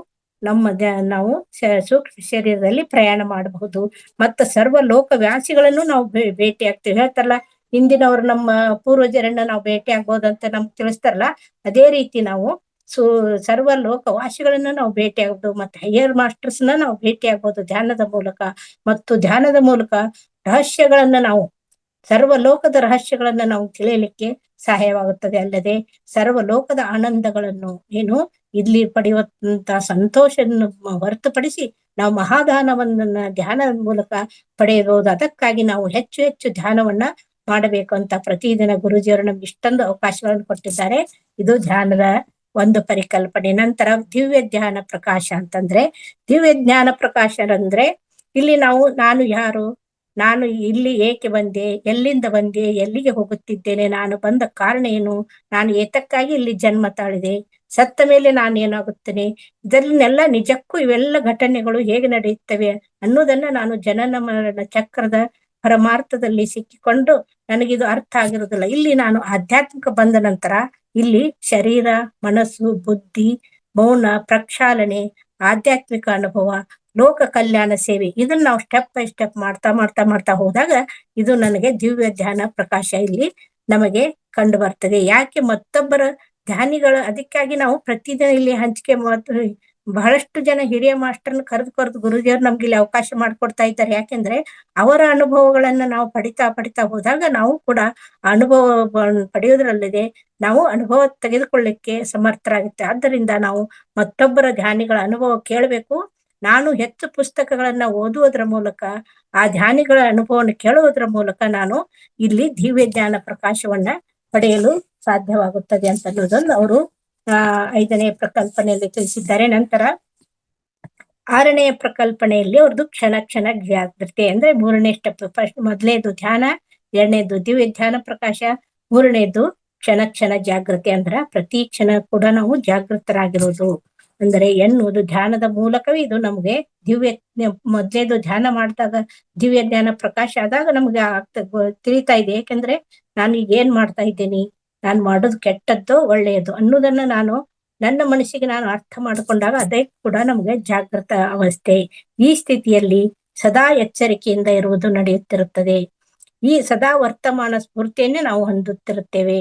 ಸೂಕ್ಷ್ಮ ಶರೀರದಲ್ಲಿ ಪ್ರಯಾಣ ಮಾಡಬಹುದು. ಮತ್ತು ಸರ್ವ ಲೋಕ ವ್ಯಾಸಿಗಳನ್ನು ನಾವು ಭೇಟಿ ಆಗ್ತೇವೆ. ಹೇಳ್ತಾರಲ್ಲ, ಹಿಂದಿನವರು ನಮ್ಮ ಪೂರ್ವಜರನ್ನ ನಾವು ಭೇಟಿ ಆಗ್ಬೋದು ಅಂತ ನಮ್ಗೆ ತಿಳಿಸ್ತಾರಲ್ಲ, ಅದೇ ರೀತಿ ನಾವು ಸರ್ವ ಲೋಕ ವಾಸಿಗಳನ್ನ ನಾವು ಭೇಟಿ ಆಗ್ಬೋದು. ಮತ್ತೆ ಹೈಯರ್ ಮಾಸ್ಟರ್ಸ್ನ ನಾವು ಭೇಟಿ ಆಗ್ಬೋದು ಧ್ಯಾನದ ಮೂಲಕ. ಮತ್ತು ಧ್ಯಾನದ ಮೂಲಕ ಸರ್ವ ಲೋಕದ ರಹಸ್ಯಗಳನ್ನ ನಾವು ತಿಳಿಯಲಿಕ್ಕೆ ಸಹಾಯವಾಗುತ್ತದೆ. ಅಲ್ಲದೆ ಸರ್ವ ಲೋಕದ ಆನಂದಗಳನ್ನು ಇಲ್ಲಿ ಪಡೆಯುವಂತ ಸಂತೋಷವನ್ನು ಹೊರತುಪಡಿಸಿ ನಾವು ಮಹಾದಾನವನ್ನ ಧ್ಯಾನದ ಮೂಲಕ ಪಡೆಯಬಹುದು. ಅದಕ್ಕಾಗಿ ನಾವು ಹೆಚ್ಚು ಹೆಚ್ಚು ಧ್ಯಾನವನ್ನ ಮಾಡಬೇಕು ಅಂತ ಪ್ರತಿದಿನ ಗುರುಜಿಯವರು ನಮ್ಗೆ ಇಷ್ಟೊಂದು ಅವಕಾಶಗಳನ್ನು ಕೊಟ್ಟಿದ್ದಾರೆ. ಇದು ಧ್ಯಾನದ ಒಂದು ಪರಿಕಲ್ಪನೆ. ನಂತರ ದಿವ್ಯ ಧ್ಯಾನ ಪ್ರಕಾಶ ಅಂತಂದ್ರೆ, ದಿವ್ಯ ಜ್ಞಾನ ಪ್ರಕಾಶ ಅಂದ್ರೆ ಇಲ್ಲಿ ನಾನು ಯಾರು, ನಾನು ಇಲ್ಲಿ ಏಕೆ ಬಂದೆ, ಎಲ್ಲಿಂದ ಬಂದೆ, ಎಲ್ಲಿಗೆ ಹೋಗುತ್ತಿದ್ದೇನೆ, ನಾನು ಬಂದ ಕಾರಣ ಏನು, ನಾನು ಏತಕ್ಕಾಗಿ ಇಲ್ಲಿ ಜನ್ಮ ತಾಳಿದೆ, ಸತ್ತ ಮೇಲೆ ನಾನು ಏನಾಗುತ್ತೇನೆ, ಇದರನ್ನೆಲ್ಲ ನಿಜಕ್ಕೂ ಇವೆಲ್ಲ ಘಟನೆಗಳು ಹೇಗೆ ನಡೆಯುತ್ತವೆ ಅನ್ನೋದನ್ನ ನಾನು ಜನನ ಮರಣ ಚಕ್ರದ ಪರಮಾರ್ಥದಲ್ಲಿ ಸಿಕ್ಕಿಕೊಂಡು ನನಗಿದು ಅರ್ಥ ಆಗಿರುವುದಿಲ್ಲ. ಇಲ್ಲಿ ನಾನು ಆಧ್ಯಾತ್ಮಿಕ ಬಂದ ನಂತರ ಇಲ್ಲಿ ಶರೀರ, ಮನಸ್ಸು, ಬುದ್ಧಿ, ಮೌನ, ಪ್ರಕ್ಷಾಳನೆ, ಆಧ್ಯಾತ್ಮಿಕ ಅನುಭವ, ಲೋಕ ಕಲ್ಯಾಣ ಸೇವೆ, ಇದನ್ನ ನಾವು ಸ್ಟೆಪ್ ಬೈ ಸ್ಟೆಪ್ ಮಾಡ್ತಾ ಮಾಡ್ತಾ ಮಾಡ್ತಾ ಹೋದಾಗ ಇದು ನನಗೆ ದಿವ್ಯ ಧ್ಯಾನ ಪ್ರಕಾಶ ಇಲ್ಲಿ ನಮಗೆ ಕಂಡು ಬರ್ತದೆ. ಯಾಕೆ ಮತ್ತೊಬ್ಬರ ಧ್ಯಾನಿಗಳು, ಅದಕ್ಕಾಗಿ ನಾವು ಪ್ರತಿದಿನ ಇಲ್ಲಿ ಹಂಚಿಕೆ ಬಹಳಷ್ಟು ಜನ ಹಿರಿಯ ಮಾಸ್ಟರ್ನ ಕರೆದು ಗುರುಜಿಯವರು ನಮ್ಗೆ ಇಲ್ಲಿ ಅವಕಾಶ ಮಾಡ್ಕೊಡ್ತಾ ಇದ್ದಾರೆ. ಯಾಕೆಂದ್ರೆ ಅವರ ಅನುಭವಗಳನ್ನ ನಾವು ಪಡಿತಾ ಹೋದಾಗ ನಾವು ಕೂಡ ಅನುಭವ ಪಡೆಯುವುದರಲ್ಲದೆ ನಾವು ಅನುಭವ ತೆಗೆದುಕೊಳ್ಳಿಕ್ಕೆ ಸಮರ್ಥರಾಗುತ್ತೆ. ಆದ್ದರಿಂದ ನಾವು ಮತ್ತೊಬ್ಬರ ಧ್ಯಾನಿಗಳ ಅನುಭವ ಕೇಳಬೇಕು. ನಾನು ಹೆಚ್ಚು ಪುಸ್ತಕಗಳನ್ನ ಓದುವುದರ ಮೂಲಕ, ಆ ಧ್ಯಾನಿಗಳ ಅನುಭವವನ್ನು ಕೇಳುವುದರ ಮೂಲಕ ನಾನು ಇಲ್ಲಿ ದಿವ್ಯ ಜ್ಞಾನ ಪ್ರಕಾಶವನ್ನ ಪಡೆಯಲು ಸಾಧ್ಯವಾಗುತ್ತದೆ ಅಂತ ಅನ್ನೋದನ್ನು ಅವರು 5ನೇ ಪ್ರಕಲ್ಪನೆಯಲ್ಲಿ ತಿಳಿಸಿದ್ದಾರೆ. ನಂತರ 6ನೇ ಪ್ರಕಲ್ಪನೆಯಲ್ಲಿ ಅವ್ರದ್ದು ಕ್ಷಣ ಕ್ಷಣ ಜಾಗೃತಿ ಅಂದ್ರೆ 3ನೇ ಸ್ಟೆಪ್. ಫಸ್ಟ್ ಮೊದಲನೇದು ಧ್ಯಾನ, 2ನೇದು ದಿವ್ಯ ಧ್ಯಾನ ಪ್ರಕಾಶ, 3ನೇದು ಕ್ಷಣ ಕ್ಷಣ ಜಾಗೃತಿ. ಅಂದ್ರೆ ಪ್ರತಿ ಕ್ಷಣ ಕೂಡ ನಾವು ಜಾಗೃತರಾಗಿರೋದು ಅಂದರೆ ಎನ್ನುವುದು ಧ್ಯಾನದ ಮೂಲಕವೇ ಇದು ನಮ್ಗೆ ಮೊದಲೇದು ಧ್ಯಾನ ಮಾಡಿದಾಗ ದಿವ್ಯ ಜ್ಞಾನ ಪ್ರಕಾಶ ಆದಾಗ ನಮ್ಗೆ ತಿಳಿತಾ ಇದೆ. ಯಾಕಂದ್ರೆ ನಾನು ಈಗ ಏನ್ ಮಾಡ್ತಾ ಇದ್ದೀನಿ, ನಾನು ಮಾಡೋದು ಕೆಟ್ಟದ್ದು ಒಳ್ಳೆಯದು ಅನ್ನೋದನ್ನ ನನ್ನ ಮನಸ್ಸಿಗೆ ನಾನು ಅರ್ಥ ಮಾಡಿಕೊಂಡಾಗ ಅದೇ ಕೂಡ ನಮ್ಗೆ ಜಾಗೃತ ಅವಸ್ಥೆ. ಈ ಸ್ಥಿತಿಯಲ್ಲಿ ಸದಾ ಎಚ್ಚರಿಕೆಯಿಂದ ಇರುವುದು ನಡೆಯುತ್ತಿರುತ್ತದೆ. ಈ ಸದಾ ವರ್ತಮಾನ ಸ್ಫೂರ್ತಿಯನ್ನೇ ನಾವು ಹೊಂದುತ್ತಿರುತ್ತೇವೆ.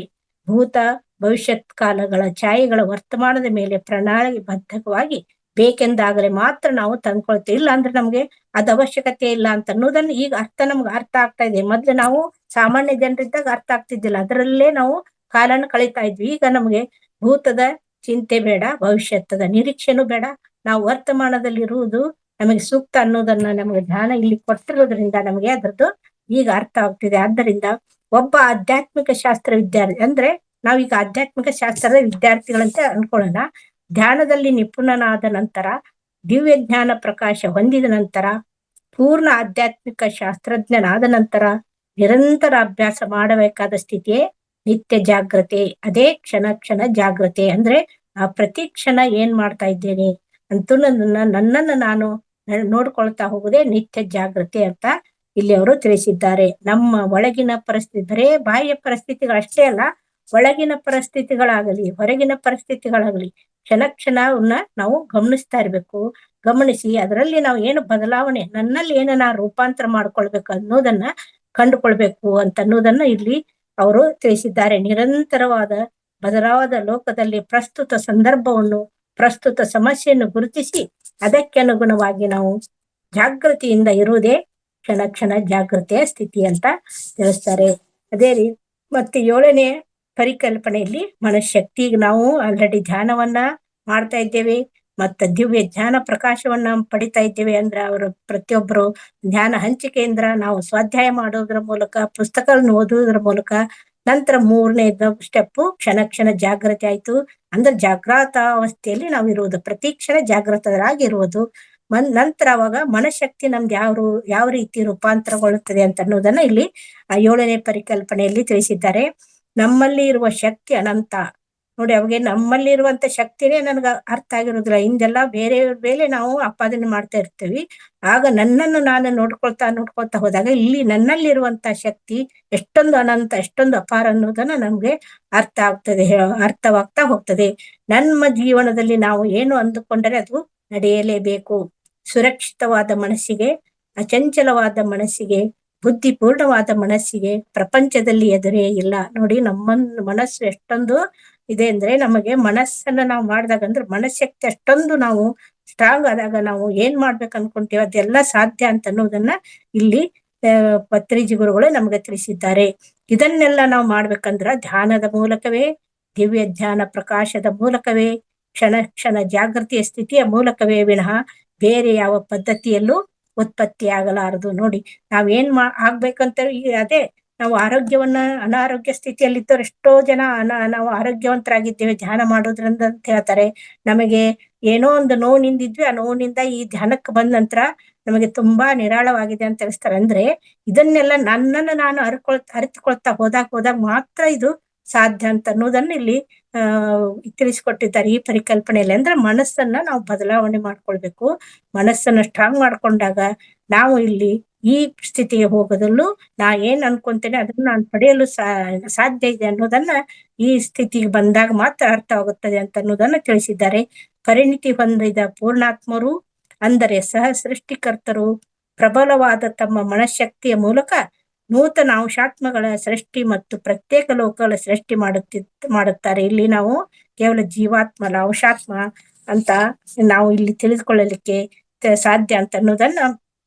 ಭೂತ ಭವಿಷ್ಯತ್ ಕಾಲಗಳ ಛಾಯೆಗಳ ವರ್ತಮಾನದ ಮೇಲೆ ಪ್ರಣಾಳಿಬದ್ಧವಾಗಿ ಬೇಕೆಂದಾಗಲೇ ಮಾತ್ರ ನಾವು ತಂದ್ಕೊಳ್ತೇವೆ. ಇಲ್ಲ ಅಂದ್ರೆ ನಮ್ಗೆ ಅದ ಅವಶ್ಯಕತೆ ಇಲ್ಲ ಅಂತ ಅನ್ನೋದನ್ನ ಈಗ ನಮ್ಗೆ ಅರ್ಥ ಆಗ್ತಾ ಇದೆ. ಮೊದ್ಲು ನಾವು ಸಾಮಾನ್ಯ ಜನರಿದ್ದಾಗ ಅರ್ಥ ಆಗ್ತಿದ್ದಿಲ್ಲ, ಅದರಲ್ಲೇ ನಾವು ಕಾಲನ ಕಳೀತಾ ಇದ್ವಿ. ಈಗ ನಮ್ಗೆ ಭೂತದ ಚಿಂತೆ ಬೇಡ, ಭವಿಷ್ಯತ್ತದ ನಿರೀಕ್ಷೆನೂ ಬೇಡ. ನಾವು ವರ್ತಮಾನದಲ್ಲಿರುವುದು ನಮಗೆ ಸೂಕ್ತ ಅನ್ನೋದನ್ನ ನಮಗೆ ಜ್ಞಾನ ಇಲ್ಲಿ ಕೊಟ್ಟಿರೋದ್ರಿಂದ ನಮಗೆ ಅದರದ್ದು ಈಗ ಅರ್ಥ ಆಗ್ತಿದೆ. ಆದ್ದರಿಂದ ಒಬ್ಬ ಆಧ್ಯಾತ್ಮಿಕ ಶಾಸ್ತ್ರ ವಿದ್ಯಾರ್ಥಿ ಅಂದ್ರೆ ನಾವೀಗ ಆಧ್ಯಾತ್ಮಿಕ ಶಾಸ್ತ್ರದ ವಿದ್ಯಾರ್ಥಿಗಳಂತೆ ಅನ್ಕೊಳ್ಳೋಣ. ಧ್ಯಾನದಲ್ಲಿ ನಿಪುಣನಾದ ನಂತರ, ದಿವ್ಯ ಜ್ಞಾನ ಪ್ರಕಾಶ ಹೊಂದಿದ ನಂತರ, ಪೂರ್ಣ ಆಧ್ಯಾತ್ಮಿಕ ಶಾಸ್ತ್ರಜ್ಞನಾದ ನಂತರ ನಿರಂತರ ಅಭ್ಯಾಸ ಮಾಡಬೇಕಾದ ಸ್ಥಿತಿಯೇ ನಿತ್ಯ ಜಾಗ್ರತೆ. ಅದೇ ಕ್ಷಣ ಕ್ಷಣ ಜಾಗ್ರತೆ. ಅಂದ್ರೆ ಆ ಪ್ರತಿ ಕ್ಷಣ ಏನ್ ಮಾಡ್ತಾ ಇದ್ದೇನೆ ಅಂತೂ ನನ್ನನ್ನು ನಾನು ನೋಡ್ಕೊಳ್ತಾ ಹೋಗುದೇ ನಿತ್ಯ ಜಾಗ್ರತೆ ಅಂತ ಇಲ್ಲಿ ಅವರು ತಿಳಿಸಿದ್ದಾರೆ. ನಮ್ಮ ಒಳಗಿನ ಪರಿಸ್ಥಿತಿ, ಬರೇ ಬಾಹ್ಯ ಪರಿಸ್ಥಿತಿಗಳಷ್ಟೇ ಅಲ್ಲ, ಒಳಗಿನ ಪರಿಸ್ಥಿತಿಗಳಾಗಲಿ ಹೊರಗಿನ ಪರಿಸ್ಥಿತಿಗಳಾಗಲಿ ಕ್ಷಣ ಕ್ಷಣವನ್ನ ನಾವು ಗಮನಿಸ್ತಾ ಇರ್ಬೇಕು. ಗಮನಿಸಿ ಅದರಲ್ಲಿ ನಾವು ಏನು ಬದಲಾವಣೆ, ನನ್ನಲ್ಲಿ ಏನನ್ನ ರೂಪಾಂತರ ಮಾಡ್ಕೊಳ್ಬೇಕು ಅನ್ನೋದನ್ನ ಕಂಡುಕೊಳ್ಬೇಕು ಅಂತ ಅನ್ನೋದನ್ನ ಇಲ್ಲಿ ಅವರು ತಿಳಿಸಿದ್ದಾರೆ. ನಿರಂತರವಾದ ಬದಲಾದ ಲೋಕದಲ್ಲಿ ಪ್ರಸ್ತುತ ಸಂದರ್ಭವನ್ನು, ಪ್ರಸ್ತುತ ಸಮಸ್ಯೆಯನ್ನು ಗುರುತಿಸಿ ಅದಕ್ಕೆ ಅನುಗುಣವಾಗಿ ನಾವು ಜಾಗೃತಿಯಿಂದ ಇರುವುದೇ ಕ್ಷಣ ಕ್ಷಣ ಜಾಗೃತಿಯ ಸ್ಥಿತಿ ಅಂತ ತಿಳಿಸ್ತಾರೆ. ಅದೇ ರೀತಿ ಮತ್ತೆ 7ನೇ ಪರಿಕಲ್ಪನೆಯಲ್ಲಿ ಮನಃಶಕ್ತಿ. ಈಗ ನಾವು ಆಲ್ರೆಡಿ ಧ್ಯಾನವನ್ನ ಮಾಡ್ತಾ ಇದ್ದೇವೆ, ಮತ್ತೆ ದಿವ್ಯ ಜ್ಞಾನ ಪ್ರಕಾಶವನ್ನ ಪಡಿತಾ ಇದ್ದೇವೆ. ಅಂದ್ರೆ ಅವರು ಪ್ರತಿಯೊಬ್ಬರು ಧ್ಯಾನ ಹಂಚಿಕೆಯಿಂದ ನಾವು ಸ್ವಾಧ್ಯಾಯ ಮಾಡೋದ್ರ ಮೂಲಕ, ಪುಸ್ತಕಗಳನ್ನು ಓದುವುದರ ಮೂಲಕ, ನಂತರ 3ನೇ ಸ್ಟೆಪ್ ಕ್ಷಣ ಕ್ಷಣ ಜಾಗೃತಿ ಆಯ್ತು. ಅಂದ್ರೆ ಜಾಗೃತ ಅವಸ್ಥೆಯಲ್ಲಿ ನಾವು ಇರುವುದು, ಪ್ರತಿ ಕ್ಷಣ ಜಾಗೃತರಾಗಿರುವುದು. ನಂತರ ಅವಾಗ ಮನಃಶಕ್ತಿ ನಮ್ದು ಯಾವ ರೀತಿ ರೂಪಾಂತರಗೊಳ್ಳುತ್ತದೆ ಅಂತ ಅನ್ನೋದನ್ನ ಇಲ್ಲಿ 7ನೇ ಪರಿಕಲ್ಪನೆಯಲ್ಲಿ ತಿಳಿಸಿದ್ದಾರೆ. ನಮ್ಮಲ್ಲಿ ಇರುವ ಶಕ್ತಿ ಅನಂತ. ನೋಡಿ, ಅವಾಗ ನಮ್ಮಲ್ಲಿ ಇರುವಂತ ಶಕ್ತಿನೇ ನನ್ಗ ಅರ್ಥ ಆಗಿರೋದಿಲ್ಲ. ಹಿಂದೆಲ್ಲ ಬೇರೆ ಮೇಲೆ ನಾವು ಆಪಾದನೆ ಮಾಡ್ತಾ ಇರ್ತೀವಿ. ಆಗ ನನ್ನನ್ನು ನಾನು ನೋಡ್ಕೊಳ್ತಾ ಹೋದಾಗ ಇಲ್ಲಿ ನನ್ನಲ್ಲಿರುವಂತ ಶಕ್ತಿ ಎಷ್ಟೊಂದು ಅನಂತ, ಎಷ್ಟೊಂದು ಅಪಾರ ಅನ್ನೋದನ್ನ ನಮ್ಗೆ ಅರ್ಥವಾಗ್ತಾ ಹೋಗ್ತದೆ. ನಮ್ಮ ಜೀವನದಲ್ಲಿ ನಾವು ಏನು ಅಂದುಕೊಂಡರೆ ಅದು ನಡೆಯಲೇಬೇಕು. ಸುರಕ್ಷಿತವಾದ ಮನಸ್ಸಿಗೆ, ಅಚಂಚಲವಾದ ಮನಸ್ಸಿಗೆ, ಬುದ್ಧಿಪೂರ್ಣವಾದ ಮನಸ್ಸಿಗೆ ಪ್ರಪಂಚದಲ್ಲಿ ಎದುರೇ ಇಲ್ಲ. ನೋಡಿ, ನಮ್ಮ ಮನಸ್ಸು ಎಷ್ಟೊಂದು ಇದೆ ಅಂದ್ರೆ, ನಮಗೆ ಮನಸ್ಸನ್ನ ನಾವು ಮಾಡಿದಾಗ ಅಂದ್ರೆ ಮನಃಶಕ್ತಿ ಅಷ್ಟೊಂದು ನಾವು ಸ್ಟ್ರಾಂಗ್ ಆದಾಗ ನಾವು ಏನ್ ಮಾಡ್ಬೇಕು ಅನ್ಕೊಂತೀವಿ ಅದೆಲ್ಲ ಸಾಧ್ಯ ಅಂತ ಅನ್ನೋದನ್ನ ಇಲ್ಲಿ ಪತ್ರಿಜಿ ಗುರುಗಳು ನಮ್ಗೆ ತಿಳಿಸಿದ್ದಾರೆ. ಇದನ್ನೆಲ್ಲ ನಾವು ಮಾಡ್ಬೇಕಂದ್ರ ಧ್ಯಾನದ ಮೂಲಕವೇ, ದಿವ್ಯ ಧ್ಯಾನ ಪ್ರಕಾಶದ ಮೂಲಕವೇ, ಕ್ಷಣ ಕ್ಷಣ ಜಾಗೃತಿಯ ಸ್ಥಿತಿಯ ಮೂಲಕವೇ ವಿನಃ ಬೇರೆ ಯಾವ ಪದ್ಧತಿಯಲ್ಲೂ ಉತ್ಪತ್ತಿ ಆಗಲಾರದು. ನೋಡಿ, ನಾವೇನ್ ಆಗ್ಬೇಕಂತ ಅದೇ ನಾವು ಆರೋಗ್ಯವನ್ನ, ಅನಾರೋಗ್ಯ ಸ್ಥಿತಿಯಲ್ಲಿದ್ದವ್ರು ಎಷ್ಟೋ ಜನ ನಾವು ಆರೋಗ್ಯವಂತರಾಗಿದ್ದೇವೆ ಧ್ಯಾನ ಮಾಡೋದ್ರಿಂದ ಅಂತ ಹೇಳ್ತಾರೆ. ನಮಗೆ ಏನೋ ಒಂದು ನೋವಿನಿಂದಿದ್ವಿ, ಆ ನೋವಿನಿಂದ ಈ ಧ್ಯಾನಕ್ಕೆ ಬಂದ ನಂತರ ನಮಗೆ ತುಂಬಾ ನಿರಾಳವಾಗಿದೆ ಅಂತ ತಿಳಿಸ್ತಾರೆ. ಅಂದ್ರೆ ಇದನ್ನೆಲ್ಲ ನನ್ನನ್ನು ನಾನು ಅರಿತುಕೊಳ್ತಾ ಹೋದಾಗ ಮಾತ್ರ ಇದು ಸಾಧ್ಯ ಅಂತ ಅನ್ನೋದನ್ನ ಇಲ್ಲಿ ತಿಳಿಸ್ಕೊಟ್ಟಿದ್ದಾರೆ ಈ ಪರಿಕಲ್ಪನೆಯಲ್ಲಿ. ಅಂದ್ರೆ ಮನಸ್ಸನ್ನ ನಾವು ಬದಲಾವಣೆ ಮಾಡ್ಕೊಳ್ಬೇಕು. ಮನಸ್ಸನ್ನ ಸ್ಟ್ರಾಂಗ್ ಮಾಡ್ಕೊಂಡಾಗ ನಾವು ಇಲ್ಲಿ ಈ ಸ್ಥಿತಿಗೆ ಹೋಗೋದಲ್ಲೂ ನಾ ಏನ್ ಅನ್ಕೊಂತೇನೆ ಅದನ್ನ ನಾನು ಪಡೆಯಲು ಸಾಧ್ಯ ಇದೆ ಅನ್ನೋದನ್ನ ಈ ಸ್ಥಿತಿಗೆ ಬಂದಾಗ ಮಾತ್ರ ಅರ್ಥವಾಗುತ್ತದೆ ಅಂತ ಅನ್ನೋದನ್ನ ತಿಳಿಸಿದ್ದಾರೆ. ಪರಿಣಿತಿ ಹೊಂದಿದ ಪೂರ್ಣಾತ್ಮರು ಅಂದರೆ ಸಹ ಸೃಷ್ಟಿಕರ್ತರು ಪ್ರಬಲವಾದ ತಮ್ಮ ಮನಃಶಕ್ತಿಯ ಮೂಲಕ ನೂತನ ಅಂಶಾತ್ಮಗಳ ಸೃಷ್ಟಿ ಮತ್ತು ಪ್ರತ್ಯೇಕ ಲೋಕಗಳ ಸೃಷ್ಟಿ ಮಾಡುತ್ತಾರೆ. ಇಲ್ಲಿ ನಾವು ಕೇವಲ ಜೀವಾತ್ಮ ಅಲ್ಲ, ಅಂಶಾತ್ಮ ಅಂತ ನಾವು ಇಲ್ಲಿ ತಿಳಿದುಕೊಳ್ಳಲಿಕ್ಕೆ ಸಾಧ್ಯ ಅಂತ ಅನ್ನೋದನ್ನ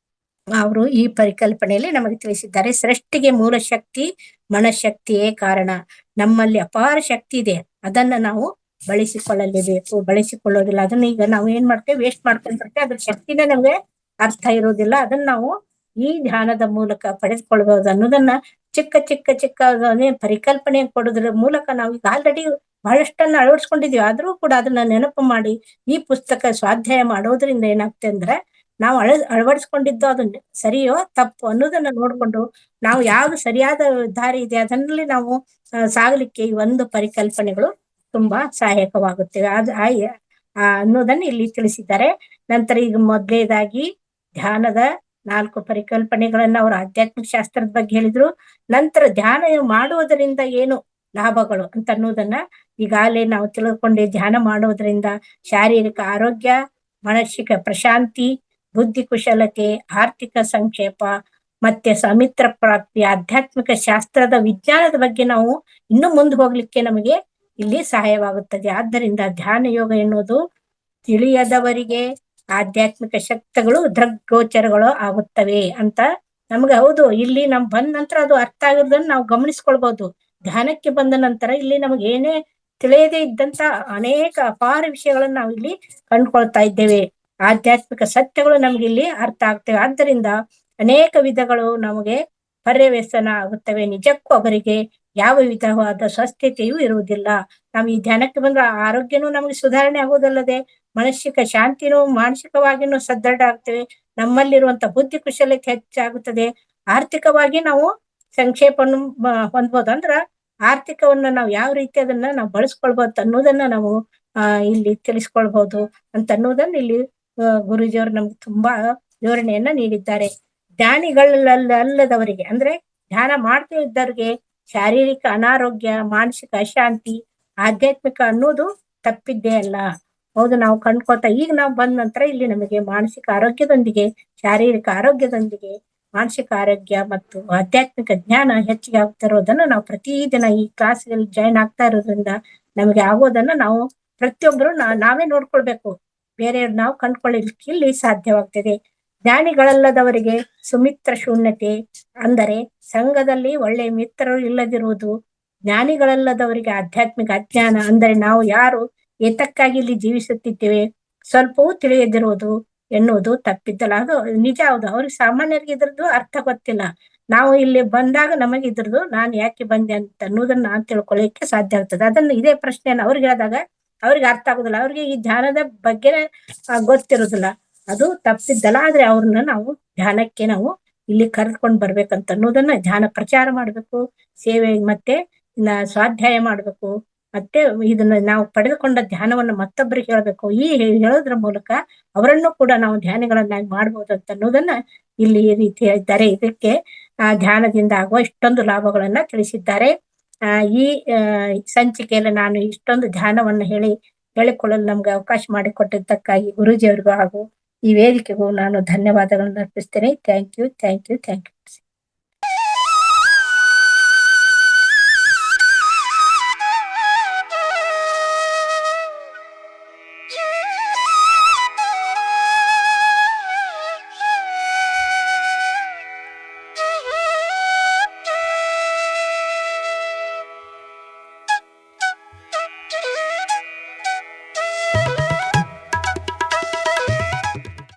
ಅವರು ಈ ಪರಿಕಲ್ಪನೆಯಲ್ಲಿ ನಮಗೆ ತಿಳಿಸಿದ್ದಾರೆ. ಸೃಷ್ಟಿಗೆ ಮೂಲ ಶಕ್ತಿ ಮನಃಶಕ್ತಿಯೇ ಕಾರಣ. ನಮ್ಮಲ್ಲಿ ಅಪಾರ ಶಕ್ತಿ ಇದೆ, ಅದನ್ನ ನಾವು ಬಳಸಿಕೊಳ್ಳಲೇಬೇಕು. ಬಳಸಿಕೊಳ್ಳೋದಿಲ್ಲ, ಅದನ್ನ ಈಗ ನಾವು ಏನ್ ಮಾಡ್ತೇವೆ, ವೇಸ್ಟ್ ಮಾಡ್ಕೊಂಡ್ಬಿಡ್ತೇವೆ. ಅದ್ರ ಶಕ್ತಿನೇ ನಮ್ಗೆ ಅರ್ಥ ಇರೋದಿಲ್ಲ. ಅದನ್ನ ನಾವು ಈ ಧ್ಯಾನದ ಮೂಲಕ ಪಡೆದುಕೊಳ್ಬಹುದು ಅನ್ನೋದನ್ನ ಚಿಕ್ಕ ಪರಿಕಲ್ಪನೆ ಕೊಡೋದ್ರ ಮೂಲಕ ನಾವು ಈಗ ಆಲ್ರೆಡಿ ಬಹಳಷ್ಟನ್ನ ಅಳವಡಿಸ್ಕೊಂಡಿದೀವಿ. ಆದ್ರೂ ಕೂಡ ಅದನ್ನ ನೆನಪು ಮಾಡಿ ಈ ಪುಸ್ತಕ ಸ್ವಾಧ್ಯಾಯ ಮಾಡೋದ್ರಿಂದ ಏನಾಗ್ತದೆ ಅಂದ್ರೆ, ನಾವು ಅಳವಡಿಸ್ಕೊಂಡಿದ್ದು ಅದನ್ನ ಸರಿಯೋ ತಪ್ಪು ಅನ್ನೋದನ್ನ ನೋಡ್ಕೊಂಡು ನಾವು ಯಾವ್ದು ಸರಿಯಾದ ದಾರಿ ಇದೆ ಅದನ್ನಲ್ಲಿ ನಾವು ಸಾಗಲಿಕ್ಕೆ ಈ ಒಂದು ಪರಿಕಲ್ಪನೆಗಳು ತುಂಬಾ ಸಹಾಯಕವಾಗುತ್ತವೆ ಅನ್ನೋದನ್ನ ಇಲ್ಲಿ ತಿಳಿಸಿದ್ದಾರೆ. ನಂತರ ಈಗ ಮೊದಲನೇದಾಗಿ ಧ್ಯಾನದ 4 ಪರಿಕಲ್ಪನೆಗಳನ್ನ ಅವರು ಆಧ್ಯಾತ್ಮಿಕ ಶಾಸ್ತ್ರದ ಬಗ್ಗೆ ಹೇಳಿದ್ರು. ನಂತರ ಧ್ಯಾನ ಮಾಡುವುದರಿಂದ ಏನು ಲಾಭಗಳು ಅಂತ ಅನ್ನೋದನ್ನ ಈಗಾಗಲೇ ನಾವು ತಿಳಿದುಕೊಂಡೆ. ಧ್ಯಾನ ಮಾಡೋದ್ರಿಂದ ಶಾರೀರಿಕ ಆರೋಗ್ಯ, ಮಾನಸಿಕ ಪ್ರಶಾಂತಿ, ಬುದ್ಧಿ ಕುಶಲತೆ, ಆರ್ಥಿಕ ಸಂಕ್ಷೇಪ, ಮತ್ತೆ ಸಮಿತ್ರ ಪ್ರಾಪ್ತಿ, ಆಧ್ಯಾತ್ಮಿಕ ಶಾಸ್ತ್ರದ ವಿಜ್ಞಾನದ ಬಗ್ಗೆ ನಾವು ಇನ್ನೂ ಮುಂದೆ ಹೋಗ್ಲಿಕ್ಕೆ ನಮಗೆ ಇಲ್ಲಿ ಸಹಾಯವಾಗುತ್ತದೆ. ಆದ್ದರಿಂದ ಧ್ಯಾನ ಯೋಗ ಎನ್ನುವುದು ತಿಳಿಯದವರಿಗೆ ಆಧ್ಯಾತ್ಮಿಕ ಶಕ್ತಿಗಳು ದೃಗ್ಗೋಚರಗಳು ಆಗುತ್ತವೆ ಅಂತ ನಮ್ಗೆ ಹೌದು. ಇಲ್ಲಿ ನಮ್ ಬಂದ ನಂತರ ಅದು ಅರ್ಥ ಆಗಿರೋದನ್ನ ನಾವು ಗಮನಿಸ್ಕೊಳ್ಬಹುದು. ಧ್ಯಾನಕ್ಕೆ ಬಂದ ನಂತರ ಇಲ್ಲಿ ನಮಗೆ ಏನೇ ತಿಳಿಯದೇ ಇದ್ದಂತ ಅನೇಕ ಅಪಾರ ವಿಷಯಗಳನ್ನ ನಾವು ಇಲ್ಲಿ ಕಂಡುಕೊಳ್ತಾ ಇದ್ದೇವೆ. ಆಧ್ಯಾತ್ಮಿಕ ಸತ್ಯಗಳು ನಮ್ಗೆ ಇಲ್ಲಿ ಅರ್ಥ ಆಗ್ತವೆ. ಆದ್ದರಿಂದ ಅನೇಕ ವಿಧಗಳು ನಮಗೆ ಪರ್ಯವ್ಯಸನ ಆಗುತ್ತವೆ. ನಿಜಕ್ಕೂ ಅವರಿಗೆ ಯಾವ ವಿಧವಾದ ಸ್ವಸ್ಥತೆಯೂ ಇರುವುದಿಲ್ಲ. ನಾವು ಈ ಧ್ಯಾನಕ್ಕೆ ಬಂದ್ರೆ ಆರೋಗ್ಯನೂ ನಮಗೆ ಸುಧಾರಣೆ ಆಗುವುದಲ್ಲದೆ ಮಾನಸಿಕ ಶಾಂತಿನೂ ಮಾನಸಿಕವಾಗಿನೂ ಸದೃಢ ಆಗ್ತೇವೆ. ನಮ್ಮಲ್ಲಿರುವಂತ ಬುದ್ಧಿ ಕುಶಲತೆ ಹೆಚ್ಚಾಗುತ್ತದೆ. ಆರ್ಥಿಕವಾಗಿ ನಾವು ಸಂಕ್ಷೇಪವನ್ನು ಹೊಂದ್ಬೋದು. ಅಂದ್ರ ಆರ್ಥಿಕವನ್ನ ನಾವು ಯಾವ ರೀತಿ ಅದನ್ನ ನಾವು ಬಳಸ್ಕೊಳ್ಬಹುದು ಅನ್ನೋದನ್ನ ನಾವು ಇಲ್ಲಿ ತಿಳಿಸ್ಕೊಳ್ಬಹುದು ಅಂತ ಅನ್ನೋದನ್ನ ಇಲ್ಲಿ ಗುರೂಜಿಯವರು ನಮ್ಗೆ ತುಂಬಾ ವಿವರಣೆಯನ್ನ ನೀಡಿದ್ದಾರೆ. ಧ್ಯಾನಿಗಳಲ್ಲದವರಿಗೆ ಅಂದ್ರೆ ಧ್ಯಾನ ಮಾಡ್ತಾ ಇದ್ದವ್ರಿಗೆ ಶಾರೀರಿಕ ಅನಾರೋಗ್ಯ, ಮಾನಸಿಕ ಅಶಾಂತಿ, ಆಧ್ಯಾತ್ಮಿಕ ಅನ್ನೋದು ತಪ್ಪಿದ್ದೇ ಅಲ್ಲ. ಹೌದು, ನಾವು ಕಂಡ್ಕೊಳ್ತಾ ಈಗ ನಾವು ಬಂದ ನಂತರ ಇಲ್ಲಿ ನಮಗೆ ಮಾನಸಿಕ ಆರೋಗ್ಯದೊಂದಿಗೆ ಶಾರೀರಿಕ ಆರೋಗ್ಯದೊಂದಿಗೆ ಮಾನಸಿಕ ಆರೋಗ್ಯ ಮತ್ತು ಆಧ್ಯಾತ್ಮಿಕ ಜ್ಞಾನ ಹೆಚ್ಚಿಗೆ ಆಗ್ತಿರೋದನ್ನ ನಾವು ಪ್ರತಿದಿನ ಈ ಕ್ಲಾಸ್ಗಳಲ್ಲಿ ಜಾಯಿನ್ ಆಗ್ತಾ ಇರೋದ್ರಿಂದ ನಮಗೆ ಆಗೋದನ್ನ ನಾವು ಪ್ರತಿಯೊಬ್ಬರು ನಾವೇ ನೋಡ್ಕೊಳ್ಬೇಕು. ಬೇರೆಯವ್ರು ನಾವು ಕಂಡ್ಕೊಳ್ಳಿಕ್ಕೆ ಇಲ್ಲಿ ಸಾಧ್ಯವಾಗ್ತದೆ. ಜ್ಞಾನಿಗಳಲ್ಲದವರಿಗೆ ಸುಮಿತ್ರ ಶೂನ್ಯತೆ ಅಂದರೆ ಸಂಘದಲ್ಲಿ ಒಳ್ಳೆ ಮಿತ್ರರು ಇಲ್ಲದಿರುವುದು. ಜ್ಞಾನಿಗಳಲ್ಲದವರಿಗೆ ಆಧ್ಯಾತ್ಮಿಕ ಅಜ್ಞಾನ ಅಂದರೆ ನಾವು ಯಾರು ಏತಕ್ಕಾಗಿ ಇಲ್ಲಿ ಜೀವಿಸುತ್ತಿದ್ದೇವೆ ಸ್ವಲ್ಪವೂ ತಿಳಿಯದಿರುವುದು ಎನ್ನುವುದು ತಪ್ಪಿದ್ದಲ್ಲ. ಅದು ನಿಜ. ಹೌದು, ಅವ್ರಿಗೆ ಸಾಮಾನ್ಯರಿಗೆ ಇದ್ರದ್ದು ಅರ್ಥ ಗೊತ್ತಿಲ್ಲ. ನಾವು ಇಲ್ಲಿ ಬಂದಾಗ ನಮಗೆ ಇದ್ರದ್ದು ನಾನು ಯಾಕೆ ಬಂದೆ ಅಂತ ಅನ್ನೋದನ್ನ ನಾನು ತಿಳ್ಕೊಳ್ಳಿಕ್ಕೆ ಸಾಧ್ಯ ಆಗ್ತದೆ. ಅದನ್ನ ಇದೇ ಪ್ರಶ್ನೆಯನ್ನು ಅವ್ರಿಗೆ ಹೇಳಿದಾಗ ಅವ್ರಿಗೆ ಅರ್ಥ ಆಗುದಿಲ್ಲ. ಅವ್ರಿಗೆ ಈ ಧ್ಯಾನದ ಬಗ್ಗೆ ಗೊತ್ತಿರುದಿಲ್ಲ. ಅದು ತಪ್ಪಿದ್ದಲ್ಲ. ಆದ್ರೆ ಅವ್ರನ್ನ ನಾವು ಧ್ಯಾನಕ್ಕೆ ನಾವು ಇಲ್ಲಿ ಕರೆದುಕೊಂಡು ಬರ್ಬೇಕಂತ ಅನ್ನೋದನ್ನ ಧ್ಯಾನ ಪ್ರಚಾರ ಮಾಡ್ಬೇಕು. ಸೇವೆ ಮತ್ತೆ ಸ್ವಾಧ್ಯಾಯ ಮಾಡ್ಬೇಕು. ಮತ್ತೆ ಇದನ್ನ ನಾವು ಪಡೆದುಕೊಂಡ ಧ್ಯಾನವನ್ನು ಮತ್ತೊಬ್ಬರಿಗೆ ಹೇಳ್ಬೇಕು. ಈ ಹೇಳೋದ್ರ ಮೂಲಕ ಅವರನ್ನು ಕೂಡ ನಾವು ಧ್ಯಾನಿಗಳನ್ನಾಗಿ ಮಾಡ್ಬೋದು ಅಂತ ಅನ್ನೋದನ್ನ ಇಲ್ಲಿ ಈ ರೀತಿ ಹೇಳಿದ್ದಾರೆ. ಇದಕ್ಕೆ ಧ್ಯಾನದಿಂದ ಆಗುವ ಇಷ್ಟೊಂದು ಲಾಭಗಳನ್ನ ತಿಳಿಸಿದ್ದಾರೆ. ಈ ಸಂಚಿಕೆಯಲ್ಲಿ ನಾನು ಇಷ್ಟೊಂದು ಧ್ಯಾನವನ್ನು ಹೇಳಿಕೊಳ್ಳಲು ನಮ್ಗೆ ಅವಕಾಶ ಮಾಡಿಕೊಟ್ಟಿದ್ದಕ್ಕಾಗಿ ಗುರೂಜಿಯವರಿಗೂ ಹಾಗೂ ಈ ವೇದಿಕೆಗೂ ನಾನು ಧನ್ಯವಾದಗಳನ್ನು ಅರ್ಪಿಸ್ತೇನೆ. Thank you.